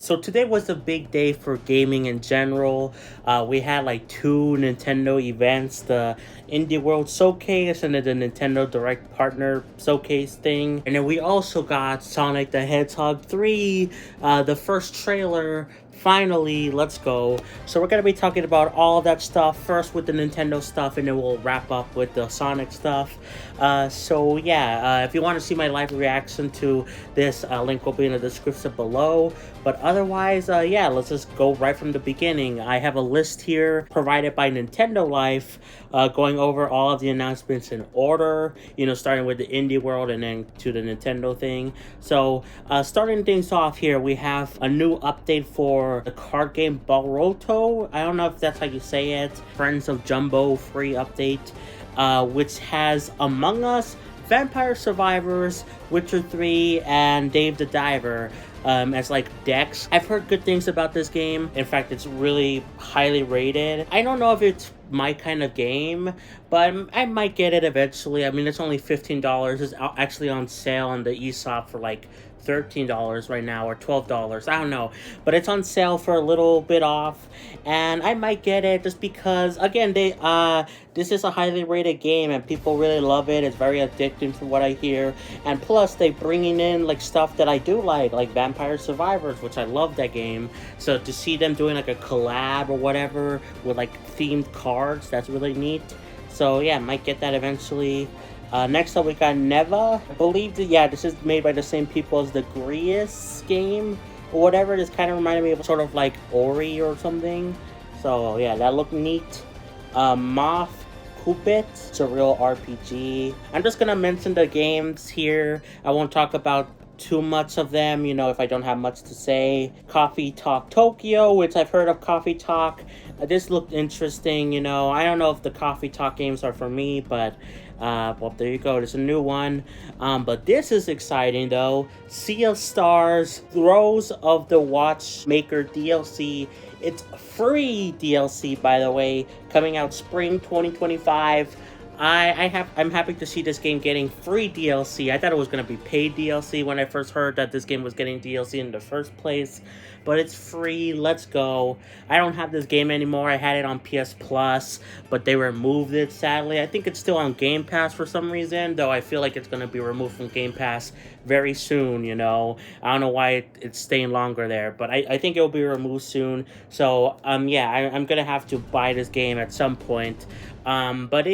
So today was a big day for gaming in general. We had like two Nintendo events, the Indie World Showcase and then the Nintendo Direct Partner Showcase thing. And then we also got Sonic the Hedgehog 3, the first trailer. Finally, let's go. So we're going to be talking about all of that stuff, first with the Nintendo stuff, and then we'll wrap up with the Sonic stuff. If you want to see my live reaction to this, link will be in the description below. But otherwise, let's just go right from the beginning. I have a list here provided by Nintendo Life, going over all of the announcements in order, starting with the Indie World and then to the Nintendo thing. So, starting things off here, we have a new update for the card game Boruto. I don't know if that's how you say it. Friends of Jumbo free update, which has Among Us, Vampire Survivors, Witcher 3, and Dave the Diver as like decks. I've heard good things about this game. In fact, it's really highly rated. I don't know if it's my kind of game, but I might get it eventually. I mean, it's only $15. It's actually on sale on the eShop for like $13 right now, or $12. I don't know, but it's on sale for a little bit off, and I might get it just because, again, this is a highly rated game and people really love it. It's very addicting from what I hear, and plus they bringing in like stuff that I do like Vampire Survivors, which I love that game. So to see them doing like a collab or whatever with like themed cards, that's really neat. So yeah, might get that eventually. Next up, we got Neva. I believe this is made by the same people as the Grius game or whatever. This kind of reminded me of sort of like Ori or something. So yeah, that looked neat. Moth Cupid. It's a real RPG. I'm just gonna mention the games here. I won't talk about too much of them, if I don't have much to say. Coffee Talk Tokyo, which I've heard of Coffee Talk. This looked interesting, I don't know if the Coffee Talk games are for me, but well, there you go. There's a new one. But this is exciting, though. Sea of Stars, Throes of the Watchmaker DLC. It's free DLC, by the way, coming out spring 2025. I'm happy to see this game getting free DLC. I thought it was going to be paid DLC when I first heard that this game was getting DLC in the first place. But it's free. Let's go. I don't have this game anymore. I had it on PS Plus, but they removed it, sadly. I think it's still on Game Pass for some reason, though I feel like it's going to be removed from Game Pass very soon, I don't know why it's staying longer there, but I think it will be removed soon. So, I'm going to have to buy this game at some point. But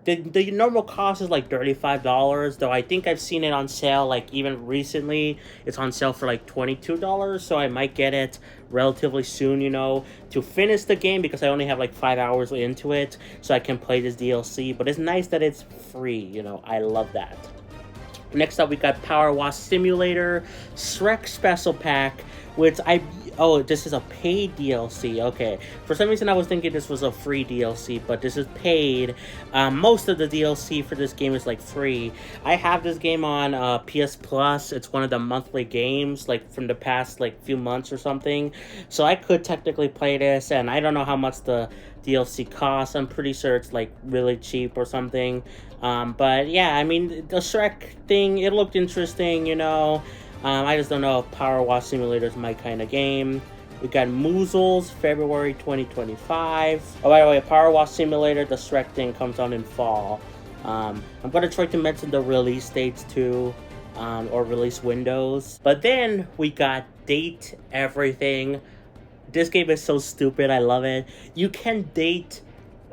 the normal cost is like $35, though I think I've seen it on sale, like even recently, it's on sale for like $22, so I might get it relatively soon, to finish the game, because I only have like 5 hours into it, so I can play this DLC, but it's nice that it's free, I love that. Next up, we got Power Wash Simulator, Shrek Special Pack, which this is a paid DLC. Okay, for some reason I was thinking this was a free DLC, but this is paid. Most of the DLC for this game is like free. I have this game on PS Plus. It's one of the monthly games, like from the past like few months or something. So I could technically play this, and I don't know how much the DLC costs. I'm pretty sure it's like really cheap or something. But yeah, I mean, the Shrek thing, it looked interesting, I just don't know if Power Wash Simulator is my kind of game. We got Moozles, February 2025. Oh, by the way, Power Wash Simulator, the Shrek thing comes out in fall. I'm going to try to mention the release dates too, or release windows. But then we got Date Everything. This game is so stupid. I love it. You can date,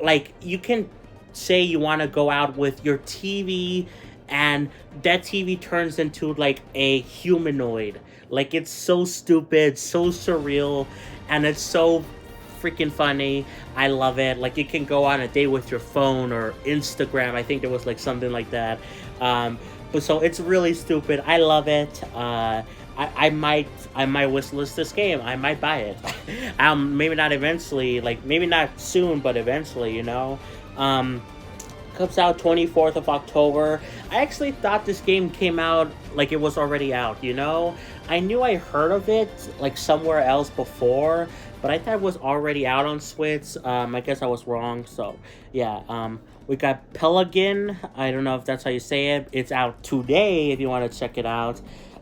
like, you can say you want to go out with your TV, and that TV turns into like a humanoid. Like, it's so stupid, so surreal, and it's so freaking funny. I love it. Like, you can go on a date with your phone or Instagram. I think there was like something like that. But so it's really stupid. I love it. I might wishlist this game. I might buy it. Maybe not eventually, like maybe not soon, but eventually, comes out 24th of October. I actually thought this game came out like it was already out, I knew I heard of it like somewhere else before, but I thought it was already out on Switch. I guess I was wrong. So yeah, we got Pelican. I don't know if that's how you say it. It's out today if you want to check it out.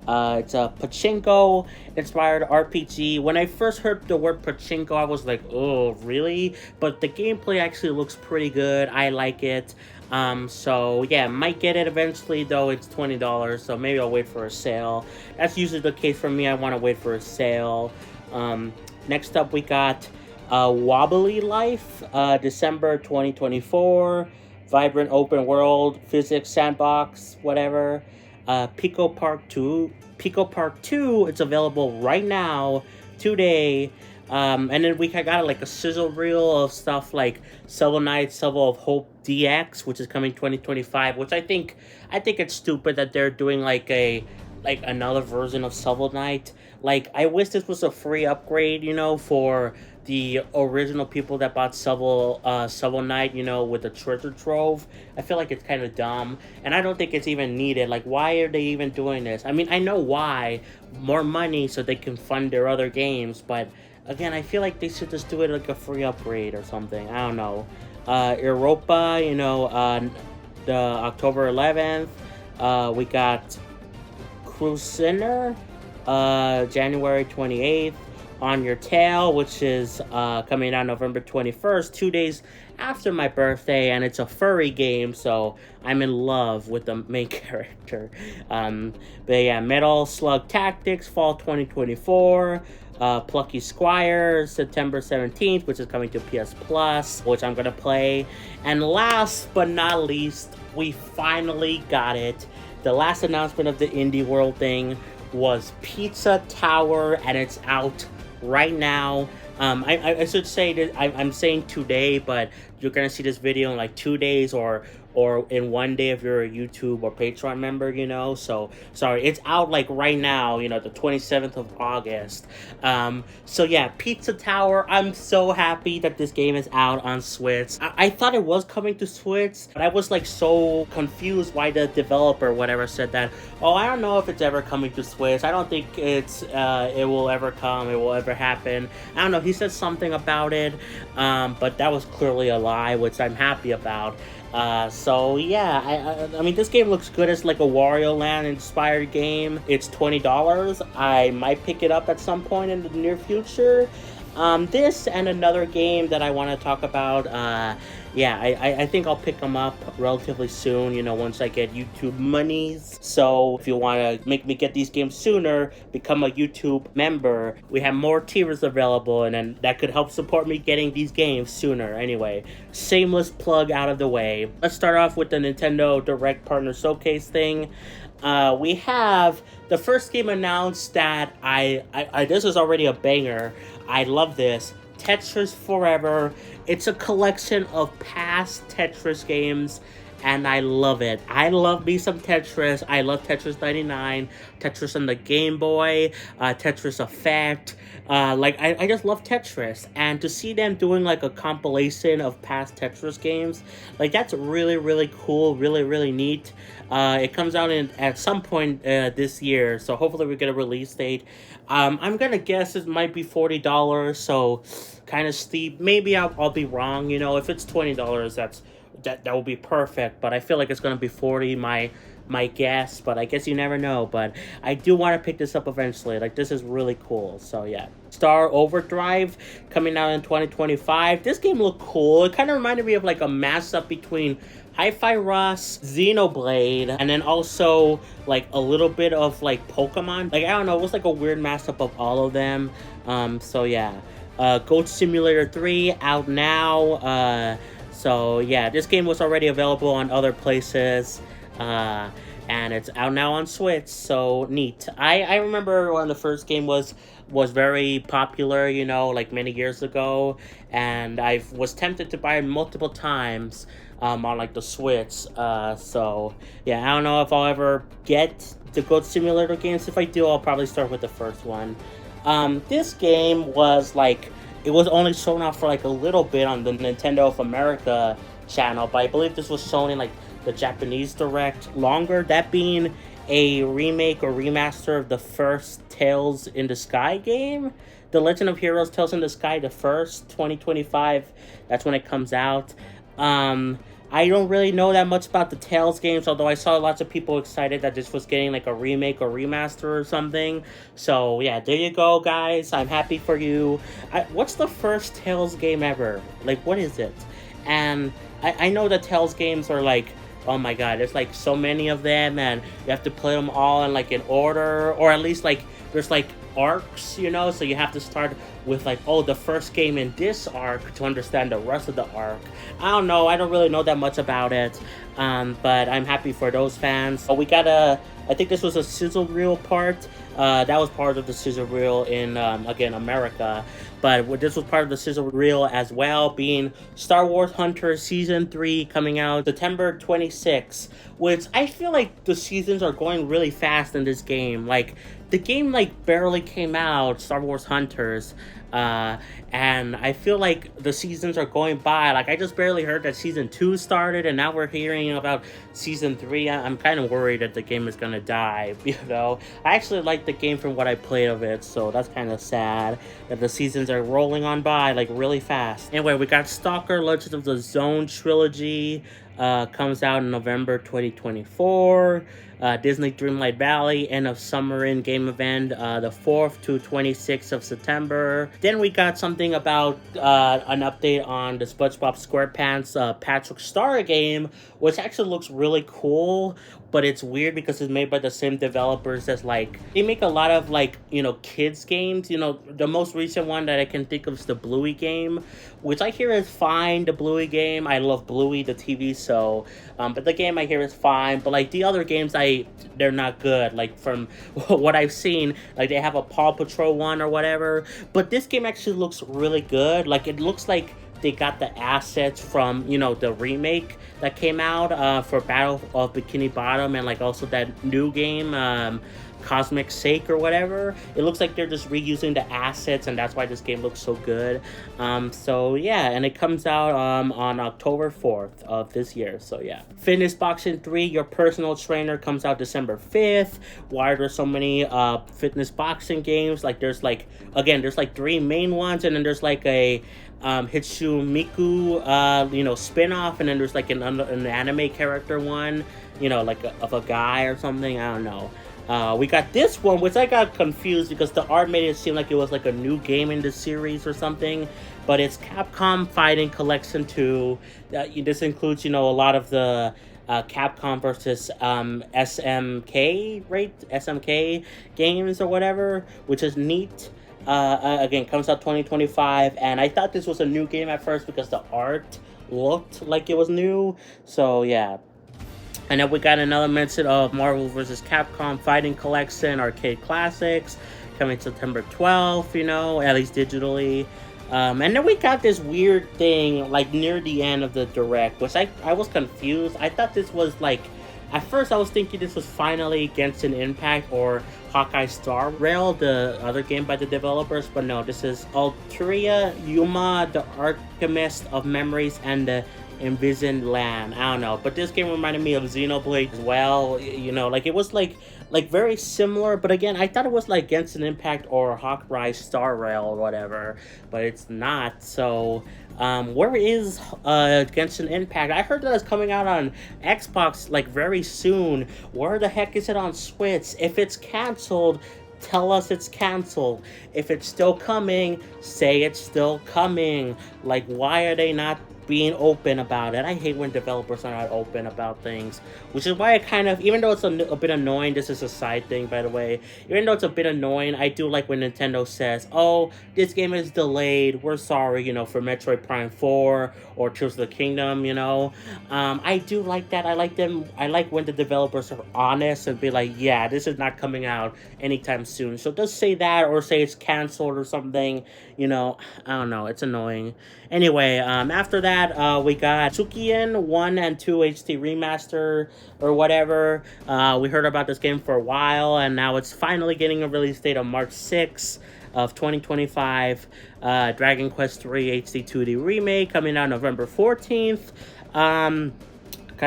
It's a pachinko-inspired RPG. When I first heard the word pachinko, I was like, oh, really? But the gameplay actually looks pretty good. I like it. So yeah, might get it eventually, though it's $20, so maybe I'll wait for a sale. That's usually the case for me. I want to wait for a sale. Next up, we got Wobbly Life, December 2024. Vibrant open world, physics sandbox, whatever. Pico Park 2. Pico Park 2, it's available right now, today. And then we got like a sizzle reel of stuff like Shovel Knight, Shovel of Hope DX, which is coming 2025, which I think it's stupid that they're doing like another version of Shovel Knight. Like, I wish this was a free upgrade, for the original people that bought Shovel Knight, with the treasure trove. I feel like it's kind of dumb, and I don't think it's even needed. Like, why are they even doing this? I mean, I know why. More money so they can fund their other games, but again, I feel like they should just do it like a free upgrade or something. I don't know. Europa, the October 11th. We got Crusader, January 28th. On Your Tail, which is coming out November 21st, 2 days after my birthday, and it's a furry game, so I'm in love with the main character. But yeah, Metal Slug Tactics, Fall 2024. Plucky Squire, September 17th, which is coming to PS Plus, which I'm gonna play. And last but not least, we finally got it. The last announcement of the Indie World thing was Pizza Tower, and it's out right now. I should say that I'm saying today, but you're gonna see this video in like 2 days or in 1 day if you're a YouTube or Patreon member, so sorry, it's out like right now, the 27th of August. So yeah, Pizza Tower, I'm so happy that this game is out on Switch. I thought it was coming to Switch, but I was like so confused why the developer whatever said that, oh, I don't know if it's ever coming to Switch. I don't think it will ever come, it will ever happen. I don't know, he said something about it, but that was clearly a lie, which I'm happy about. So yeah, I mean, this game looks good as like a Wario Land inspired game. It's $20. I might pick it up at some point in the near future. This and another game that I want to talk about, I think I'll pick them up relatively soon, once I get YouTube monies. So if you want to make me get these games sooner, become a YouTube member. We have more tiers available, and then that could help support me getting these games sooner. Anyway, shameless plug out of the way. Let's start off with the Nintendo Direct Partner Showcase thing. We have the first game announced that this is already a banger. I love this. Tetris Forever. It's a collection of past Tetris games, and I love it. I love me some Tetris. I love Tetris 99, Tetris on the Game Boy, Tetris Effect. I just love Tetris, and to see them doing like a compilation of past Tetris games, like that's really, really cool, really, really neat. It comes out at some point this year, so hopefully we get a release date. I'm gonna guess it might be $40, so kind of steep. Maybe I'll be wrong. If it's $20, that will be perfect. But I feel like it's gonna be $40. My guess, but I guess you never know. But I do want to pick this up eventually. Like, this is really cool. So yeah, Star Overdrive coming out in 2025. This game looked cool. It kind of reminded me of like a mashup between Hi-Fi Rush, Xenoblade, and then also like a little bit of like Pokemon. Like, I don't know, it was like a weird mashup of all of them. So yeah, Goat Simulator 3 out now. So yeah, this game was already available on other places. And it's out now on Switch, so neat. I remember when the first game was very popular, like many years ago, and I was tempted to buy it multiple times on like the Switch. So yeah, I don't know if I'll ever get the Goat Simulator games. If I do, I'll probably start with the first one. This game was like, it was only shown off for like a little bit on the Nintendo of America channel, but I believe this was shown in like the Japanese Direct longer, that being a remake or remaster of the first Tales in the Sky game. The Legend of Heroes Tales in the Sky, the first, 2025, that's when it comes out. I don't really know that much about the Tales games, although I saw lots of people excited that this was getting like a remake or remaster or something. So yeah, there you go, guys. I'm happy for you. What's the first Tales game ever? Like, what is it? And I know the Tales games are like, oh my god, there's like so many of them, and you have to play them all in like in order, or at least like there's like arcs, you know, so you have to start with like, oh, the first game in this arc to understand the rest of the arc. I don't know, I don't really know that much about it, but I'm happy for those fans. So we got I think this was a sizzle reel part. That was part of the sizzle reel in, again, America. But this was part of the sizzle reel as well, being Star Wars Hunters Season 3 coming out September 26th, which I feel like the seasons are going really fast in this game. Like, the game, like, barely came out, Star Wars Hunters, and I feel like the seasons are going by. Like, I just barely heard that Season 2 started, and now we're hearing about Season 3. I'm kind of worried that the game is gonna die, you know? I actually like the game from what I played of it, so that's kind of sad that the seasons are rolling on by, like, really fast. Anyway, we got Stalker Legends of the Zone Trilogy, comes out in November 2024. Disney Dreamlight Valley, end of summer in-game event, the 4th to 26th of September. Then we got something about an update on the SpongeBob SquarePants Patrick Star game, which actually looks really cool, but it's weird because it's made by the same developers as, like, they make a lot of, like, you know, kids games. You know, the most recent one that I can think of is the Bluey game, which I hear is fine, the Bluey game. I love Bluey, the TV show, but the game I hear is fine. But, like, the other games, they're not good. Like, from what I've seen, like, they have a Paw Patrol one or whatever, but this game actually looks really good. Like, it looks like they got the assets from, you know, the remake that came out for Battle of Bikini Bottom, and like also that new game, Cosmic Sake or whatever. It looks like they're just reusing the assets, and that's why this game looks so good. So yeah, and it comes out on October 4th of this year. So yeah, Fitness Boxing 3, Your Personal Trainer, comes out December 5th. Why are there so many fitness boxing games? Like, there's like, again, there's like 3 main ones, and then there's like a Hitsu Miku, you know, spin-off, and then there's like an anime character one, you know, like of a guy or something. I don't know. We got this one, which I got confused because the art made it seem like it was like a new game in the series or something, but it's Capcom Fighting Collection 2. This includes, you know, a lot of the Capcom versus SMK, right? SMK games or whatever, which is neat. Again, comes out 2025, and I thought this was a new game at first because the art looked like it was new. So yeah. And then we got another mention of Marvel vs. Capcom Fighting Collection Arcade Classics, coming September 12th, you know, at least digitally. And then we got this weird thing, like, near the end of the Direct, which I was confused. I thought this was, like, at first I was thinking this was finally Genshin Impact or Hawkeye Star Rail, the other game by the developers, but no, this is Ulteria Yuma, the Alchemist of Memories, and the Envisioned Land. I don't know, but this game reminded me of Xenoblade as well. You know, like, it was like very similar, but again, I thought it was like Genshin Impact or Hawkeye Star Rail or whatever, but it's not. So where is Genshin Impact? I heard that it's coming out on Xbox like very soon. Where the heck is it on Switch? If it's canceled, tell us it's canceled. If it's still coming, say it's still coming. Like, why are they not being open about it? I hate when developers are not open about things, which is why I kind of, even though it's a bit annoying, this is a side thing, by the way, even though it's a bit annoying, I do like when Nintendo says, oh, this game is delayed, we're sorry, you know, for Metroid Prime 4 or Tears of the Kingdom, you know. I do like that. I like when the developers are honest and be like, yeah, this is not coming out anytime soon. So just say that, or say it's canceled or something, you know. I don't know, it's annoying. Anyway, after that, we got Tsukien 1 and 2 HD Remaster or whatever. We heard about this game for a while, and now it's finally getting a release date on March 6th of 2025. Dragon Quest 3 HD 2D Remake coming out November 14th. Kind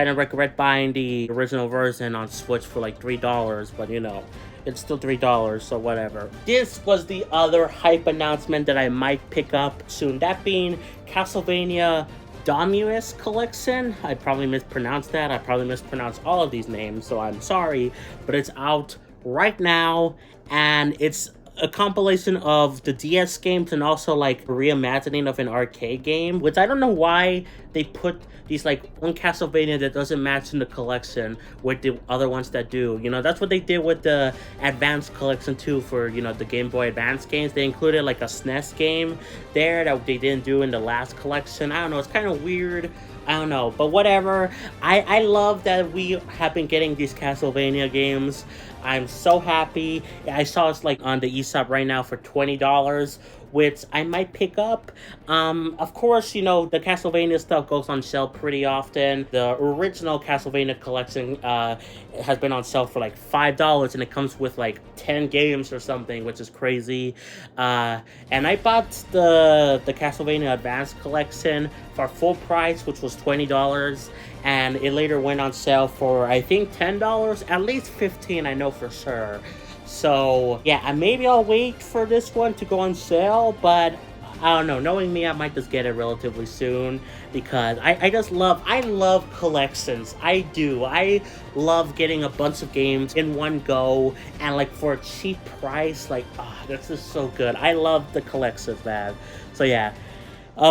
of regret buying the original version on Switch for like $3, but you know, it's still $3, so whatever. This was the other hype announcement that I might pick up soon, that being Castlevania Dominus Collection. I probably mispronounced that. I probably mispronounced all of these names, so I'm sorry. But it's out right now, and it's a compilation of the DS games and also like a reimagining of an arcade game, which I don't know why they put these like one Castlevania that doesn't match in the collection with the other ones that do. You know, that's what they did with the Advanced Collection too for, you know, the Game Boy Advance games. They included like a SNES game there that they didn't do in the last collection. I don't know, it's kind of weird. I don't know, but whatever. I love that we have been getting these Castlevania games. I'm so happy. I saw it's like on the eShop right now for $20, which I might pick up. Of course, you know, the Castlevania stuff goes on sale pretty often. The original Castlevania collection has been on sale for like $5, and it comes with like 10 games or something, which is crazy. And I bought the Castlevania Advanced Collection for full price, which was $20, and it later went on sale for I think $10, at least $15, I know for sure. So yeah, and maybe I'll wait for this one to go on sale, but I don't know. Knowing me, I might just get it relatively soon because I love collections. I do. I love getting a bunch of games in one go and like for a cheap price. Like, this is so good. I love the collections, man. So yeah.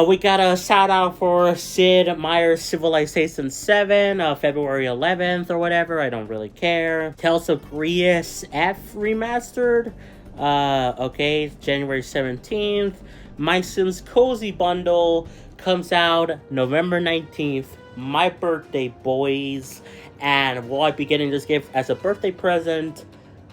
We got a shout out for Sid Meier's Civilization 7, February 11th or whatever. I don't really care. Tales of Grius F remastered. Okay, January 17th. My Sims Cozy Bundle comes out November 19th. My birthday, boys. And will I be getting this gift as a birthday present?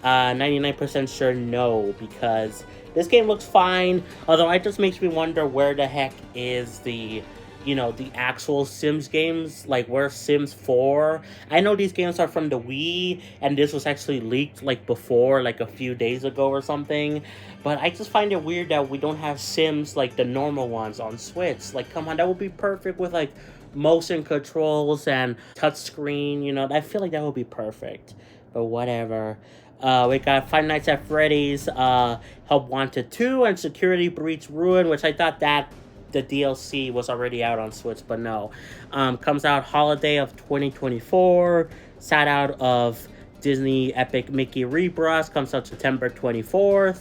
99% sure no, because this game looks fine, although it just makes me wonder where the heck is the, you know, the actual Sims games, like where's Sims 4? I know these games are from the Wii, and this was actually leaked like before, like a few days ago or something, but I just find it weird that we don't have Sims like the normal ones on Switch. Like, come on, that would be perfect with like motion controls and touchscreen, you know, I feel like that would be perfect, but whatever. We got Five Nights at Freddy's, Help Wanted 2, and Security Breach Ruin, which I thought that the DLC was already out on Switch, but no. Comes out holiday of 2024. Side out of Disney Epic Mickey Rebrush comes out September 24th.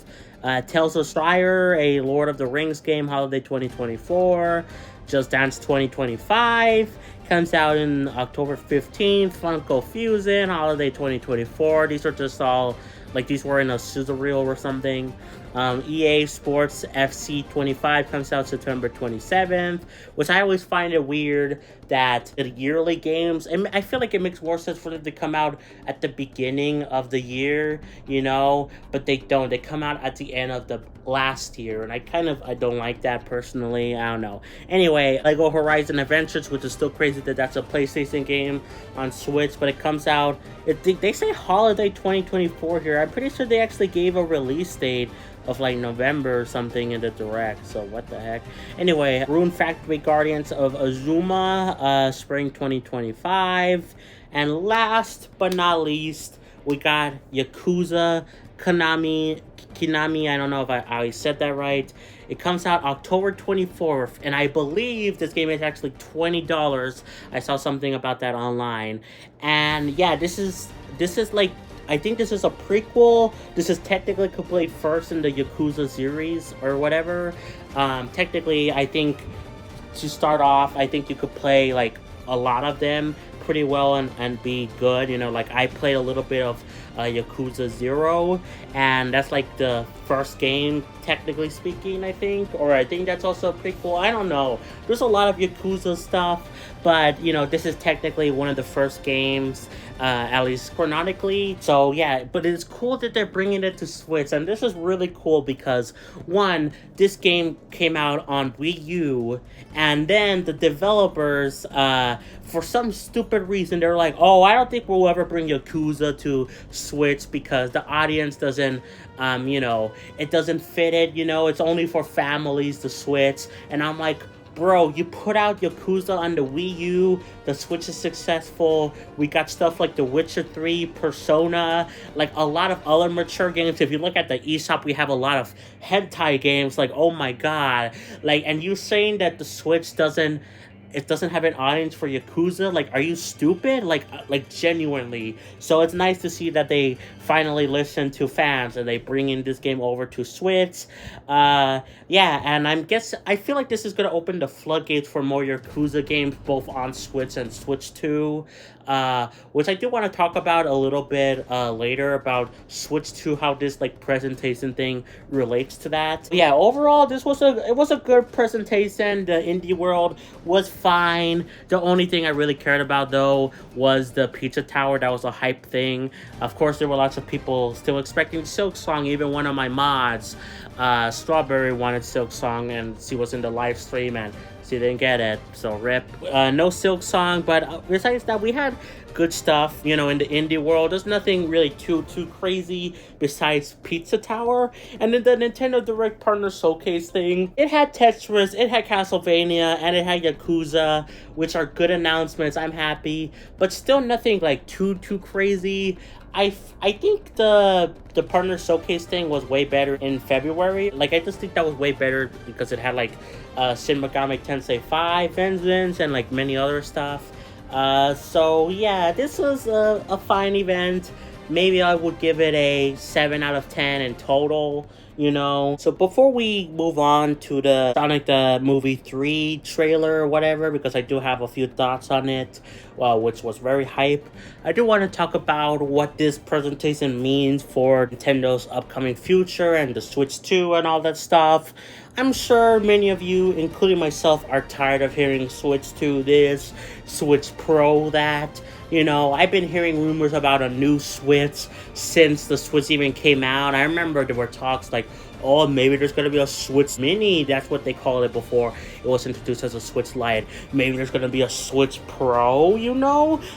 Tales of Strider, a Lord of the Rings game, holiday 2024. Just Dance 2025 comes out in October 15th. Funko Fusion, holiday 2024. These are just all, like, these were in a sizzle reel or something. EA Sports FC 25 comes out September 27th, which I always find it weird that the yearly games, and I feel like it makes more sense for them to come out at the beginning of the year, you know, but they don't. They come out at the end of the last year, and I don't like that personally. I don't know. Anyway, Lego Horizon Adventures, which is still crazy that that's a PlayStation game on Switch, but it comes out, they say holiday 2024 here. I'm pretty sure they actually gave a release date of like November or something in the direct, so what the heck. Anyway, Rune Factory Guardians of Azuma, spring 2025. And last but not least, we got Yakuza Kinami, I don't know if I said that right. It comes out October 24th, and I believe this game is actually $20. I saw something about that online. And yeah, this is like, I think this is a prequel. This is technically complete first in the Yakuza series or whatever. Technically, I think to start off, I think you could play like a lot of them pretty well and be good. You know, like I played a little bit of Yakuza 0, and that's like the first game, technically speaking, I think. Or I think that's also a prequel. I don't know. There's a lot of Yakuza stuff, but, you know, this is technically one of the first games, at least chronologically. So, yeah, but it's cool that they're bringing it to Switch, and this is really cool because, one, this game came out on Wii U, and then the developers, for some stupid reason, they're like, oh, I don't think we'll ever bring Yakuza to Switch because the audience doesn't, you know, it doesn't fit it, you know, it's only for families to Switch. And I'm like, bro, you put out Yakuza on the Wii U, the Switch is successful, we got stuff like The Witcher 3, Persona, like a lot of other mature games. If you look at the eShop, we have a lot of hentai games, like, oh my god, like, and you saying that the Switch doesn't, it doesn't have an audience for Yakuza. Like, are you stupid? Like genuinely. So it's nice to see that they finally listen to fans and they bring in this game over to Switch. Yeah, and I feel like this is gonna open the floodgates for more Yakuza games, both on Switch and Switch 2. Which I do want to talk about a little bit later about Switch 2, how this like presentation thing relates to that. But yeah, overall it was a good presentation. The indie world was fine. The only thing I really cared about though was the pizza tower. That was a hype thing. Of course, there were lots of people still expecting Silk Song. Even one of my mods, Strawberry, wanted Silk Song, and she was in the live stream and she didn't get it, so rip. No Silk Song, but besides that, we had good stuff, in the indie world. There's nothing really too crazy besides Pizza Tower. And then the Nintendo Direct Partner Showcase thing, it had Tetris, it had Castlevania, and it had Yakuza, which are good announcements. I'm happy, but still nothing like too crazy. I think the partner showcase thing was way better in February. Like, I just think that was way better because it had like Shin Megami Tensei 5 Vengeance and like many other stuff. So yeah, this was a fine event. Maybe I would give it a 7 out of 10 in total, So before we move on to the Sonic the Movie 3 trailer or whatever, because I do have a few thoughts on it, which was very hype, I do want to talk about what this presentation means for Nintendo's upcoming future and the Switch 2 and all that stuff. I'm sure many of you, including myself, are tired of hearing Switch 2 this, Switch Pro that. I've been hearing rumors about a new Switch since the Switch even came out. I remember there were talks like, oh, maybe there's going to be a Switch Mini. That's what they called it before it was introduced as a Switch Lite. Maybe there's going to be a Switch Pro,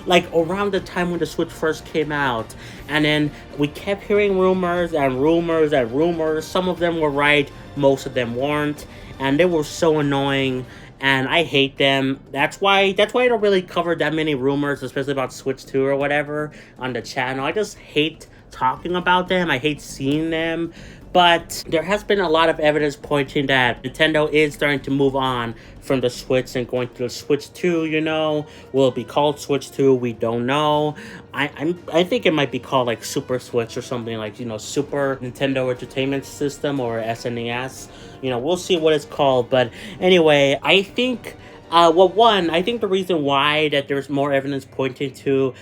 like around the time when the Switch first came out. And then we kept hearing rumors and rumors and rumors. Some of them were right, most of them weren't. And they were so annoying. And I hate them. That's why I don't really cover that many rumors, especially about Switch 2 or whatever, on the channel. I just hate talking about them. I hate seeing them. But there has been a lot of evidence pointing that Nintendo is starting to move on from the Switch and going to the Switch 2, Will it be called Switch 2? We don't know. I think it might be called like Super Switch or something like, Super Nintendo Entertainment System or SNES. We'll see what it's called. But anyway, I think... I think the reason why that there's more evidence pointing to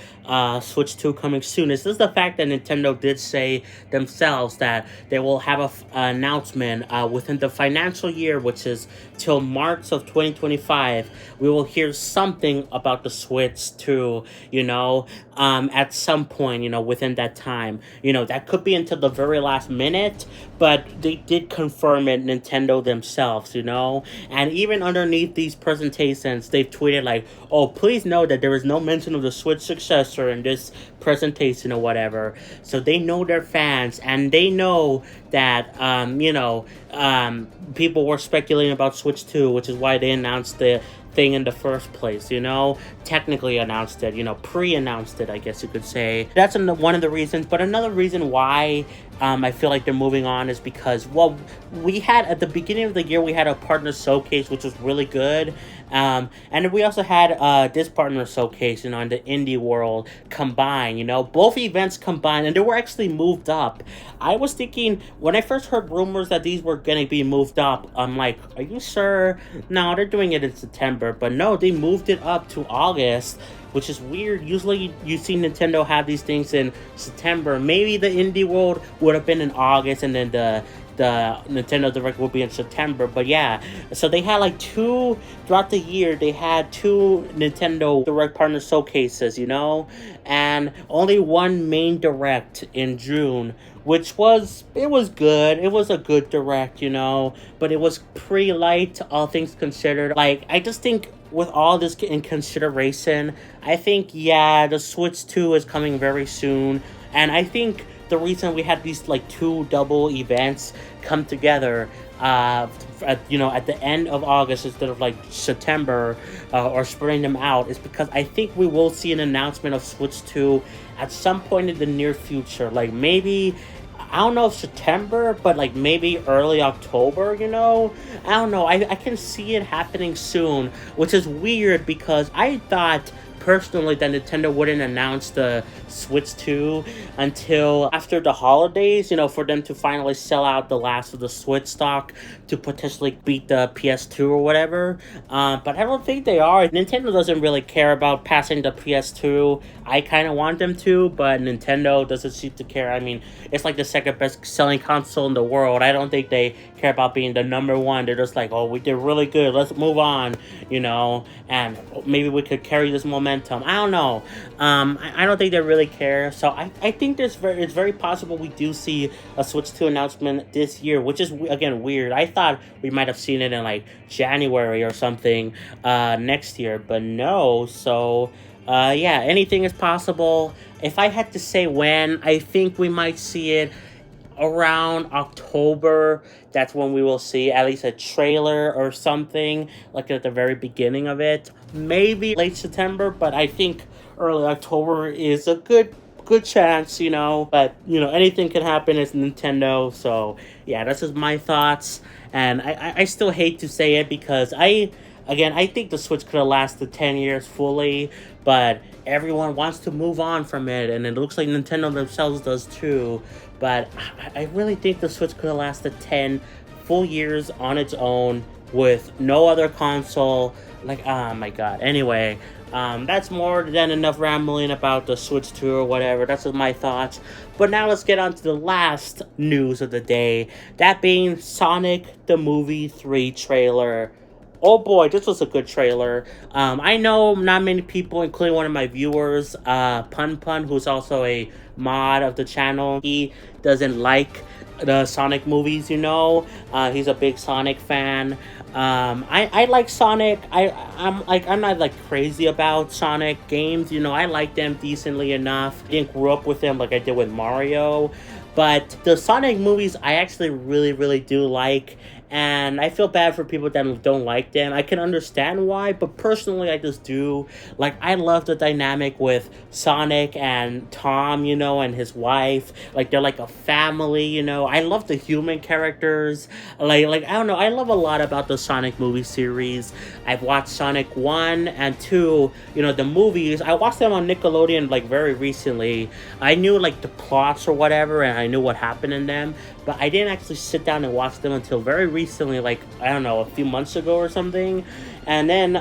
Switch 2 coming soon is just the fact that Nintendo did say themselves that they will have an announcement within the financial year, which is till March of 2025. We will hear something about the Switch 2, at some point, within that time. That could be until the very last minute, but they did confirm it, Nintendo themselves, and even underneath these presentations, they've tweeted like, oh, please know that there is no mention of the Switch successor in this presentation or whatever. So they know their fans, and they know that people were speculating about Switch 2, which is why they announced the thing in the first place, technically announced it, pre-announced it, I guess you could say. That's one of the reasons. But another reason why I feel like they're moving on is because, we had at the beginning of the year, we had a partner showcase, which was really good. And we also had this partner showcase, in the indie world combined, both events combined, and they were actually moved up. I was thinking, when I first heard rumors that these were going to be moved up, I'm like, are you sure? No, they're doing it in September. But no, they moved it up to August, which is weird. Usually you see Nintendo have these things in September. Maybe the indie world would have been in August, and then the Nintendo Direct will be in September. But yeah, so they had like throughout the year, they had 2 Nintendo Direct partner showcases, and only one main Direct in June, which was good. It was a good Direct, but it was pretty light, all things considered. Like, I just think with all this in consideration, I think, yeah, the Switch 2 is coming very soon. And I think the reason we had these like 2 double events come together at the end of August instead of like September, or spreading them out, is because I think we will see an announcement of Switch 2 at some point in the near future. Like, maybe I don't know if September, but like maybe early October, you know? I don't know. I can see it happening soon, which is weird because I thought personally that Nintendo wouldn't announce the Switch 2 until after the holidays, you know, for them to finally sell out the last of the Switch stock to potentially beat the PS2 or whatever. But I don't think they are. Nintendo doesn't really care about passing the PS2. I kind of want them to, but Nintendo doesn't seem to care. I mean, it's like the second best selling console in the world. I don't think they care about being the number one. They're just like, oh, we did really good. Let's move on, you know, and maybe we could carry this momentum. I don't know. I don't think they really care. So I think it's very possible we do see a Switch 2 announcement this year, which is, again, weird. I thought we might have seen it in like January or something next year, but no. So yeah, anything is possible. If I had to say when, I think we might see it around October. That's when we will see at least a trailer or something, like at the very beginning of it. Maybe late September, but I think early October is a good chance, you know. But, you know, anything can happen. It's Nintendo. So, yeah, that's just my thoughts. And I still hate to say it because I think the Switch could have lasted 10 years fully, but everyone wants to move on from it, and it looks like Nintendo themselves does too. But I really think the Switch could have lasted 10 full years on its own with no other console. Like, oh my god. Anyway, that's more than enough rambling about the Switch 2 or whatever. That's just my thoughts. But now let's get on to the last news of the day. That being Sonic the Movie 3 trailer. Oh boy, this was a good trailer. I know not many people, including one of my viewers, Pun, who's also a mod of the channel, he doesn't like the Sonic movies, you know. He's a big Sonic fan. I like Sonic. I'm not like crazy about Sonic games, you know. I like them decently enough. I didn't grow up with them like I did with Mario. But the Sonic movies I actually really do like. And I feel bad for people that don't like them. I can understand why, but personally I just do. Like, I love the dynamic with Sonic and Tom, you know, and his wife. Like, they're like a family, you know. I love the human characters. Like I don't know, I love a lot about the Sonic movie series. I've watched Sonic 1 and 2, you know, the movies. I watched them on Nickelodeon, like, very recently. I knew, like, the plots or whatever, and I knew what happened in them, but I didn't actually sit down and watch them until very recently, like, I don't know, a few months ago or something. And then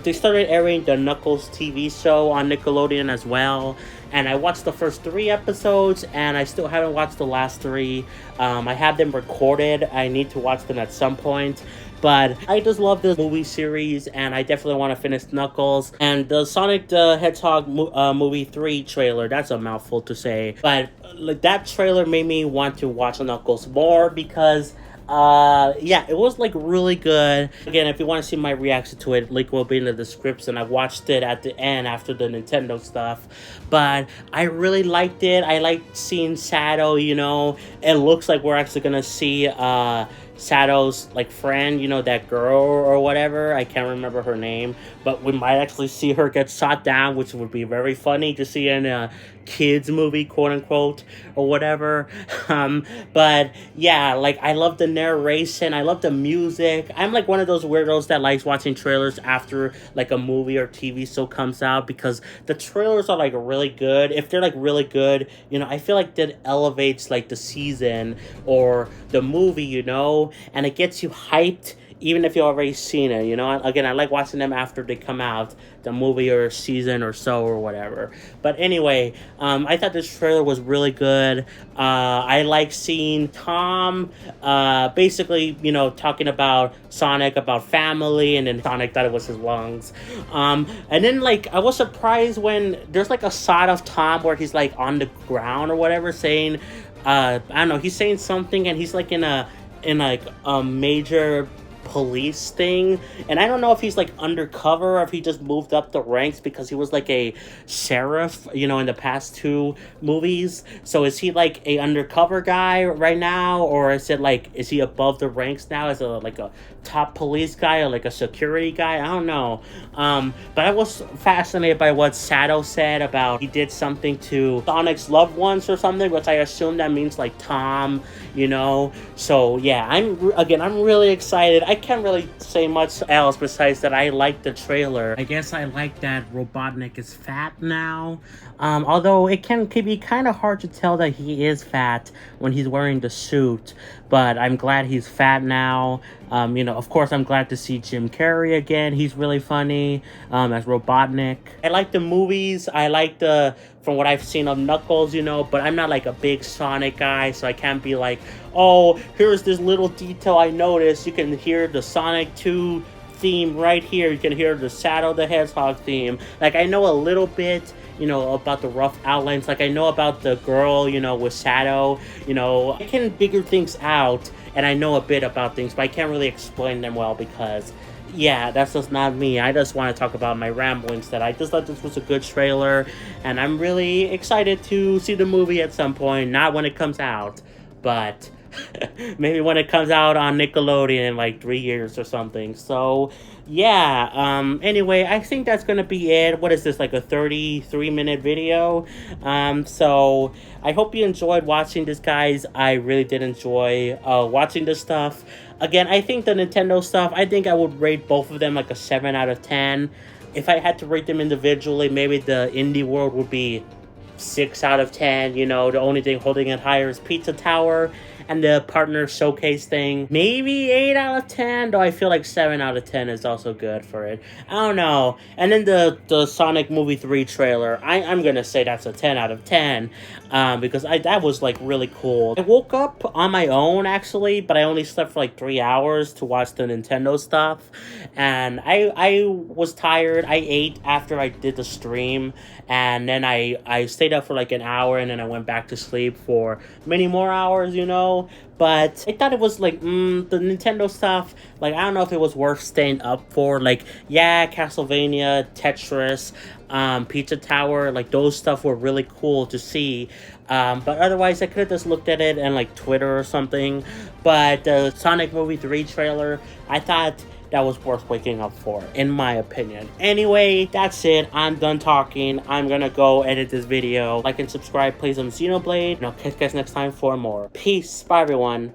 they started airing the Knuckles TV show on Nickelodeon as well. And I watched the first 3 episodes, and I still haven't watched the last 3. I have them recorded. I need to watch them at some point. But I just love this movie series, and I definitely want to finish Knuckles. And the Sonic the Hedgehog movie 3 trailer, that's a mouthful to say. But like, that trailer made me want to watch Knuckles more because yeah, it was like really good. Again, if you want to see my reaction to it, link will be in the description. I watched it at the end after the Nintendo stuff, but I really liked it. I liked seeing Shadow, you know. It looks like we're actually gonna see Shadow's like friend, you know, that girl or whatever. I can't remember her name, but we might actually see her get shot down, which would be very funny to see in a kids movie, quote unquote, or whatever. But yeah, like, I love the narration, I love the music. I'm like one of those weirdos that likes watching trailers after like a movie or TV show comes out, because the trailers are like really good. If they're like really good, you know, I feel like that elevates like the season or the movie, you know, and it gets you hyped even if you've already seen it, you know. Again, I like watching them after they come out, the movie or season or so or whatever. But anyway, I thought this trailer was really good. I like seeing Tom basically, you know, talking about Sonic, about family, and then Sonic thought it was his lungs. And then, like, I was surprised when there's like a shot of Tom where he's like on the ground or whatever saying, I don't know, he's saying something, and he's like in like a major police thing, and I don't know if he's like undercover or if he just moved up the ranks because he was like a sheriff, you know, in the past 2 movies. So is he like a undercover guy right now, or is it like, is he above the ranks now as like a top police guy or like a security guy? I don't know. But I was fascinated by what Sato said about he did something to Sonic's loved ones or something, which I assume that means like Tom, you know. So yeah, I'm really excited. I can't really say much else besides that I like the trailer. I guess I like that Robotnik is fat now. Although it can be kind of hard to tell that he is fat when he's wearing the suit, but I'm glad he's fat now. You know, of course, I'm glad to see Jim Carrey again. He's really funny as Robotnik. I like the movies. I like from what I've seen of Knuckles, you know, but I'm not like a big Sonic guy, so I can't be like, oh, here's this little detail I noticed. You can hear the Sonic 2 theme right here. You can hear the Shadow the Hedgehog theme. Like, I know a little bit, you know, about the rough outlines. Like, I know about the girl, you know, with Shadow. You know, I can figure things out, and I know a bit about things, but I can't really explain them well because, yeah, that's just not me. I just want to talk about my ramblings that I just thought this was a good trailer, and I'm really excited to see the movie at some point. Not when it comes out, but maybe when it comes out on Nickelodeon in like 3 years or something. So yeah, anyway, I think that's gonna be it. What is this, like a 33-minute video? So I hope you enjoyed watching this, guys. I really did enjoy watching this stuff. Again, I think the Nintendo stuff, I think I would rate both of them like a 7 out of 10. If I had to rate them individually, maybe the Indie World would be 6 out of 10. You know, the only thing holding it higher is Pizza Tower, and the partner showcase thing, maybe 8 out of 10, though I feel like 7 out of 10 is also good for it. I don't know. And then the Sonic Movie 3 trailer, I'm gonna say that's a 10 out of 10, because that was like really cool. I woke up on my own actually, but I only slept for like 3 hours to watch the Nintendo stuff, and I was tired. I ate after I did the stream, and then I stayed up for like an hour, and then I went back to sleep for many more hours, you know. But I thought it was like, the Nintendo stuff, like, I don't know if it was worth staying up for. Like, yeah, Castlevania, Tetris, Pizza Tower, like, those stuff were really cool to see. But otherwise, I could have just looked at it on, like, Twitter or something. But the Sonic Movie 3 trailer, I thought that was worth waking up for, in my opinion. Anyway, that's it. I'm done talking. I'm gonna go edit this video. Like and subscribe, play some Xenoblade, and I'll catch you guys next time for more. Peace. Bye, everyone.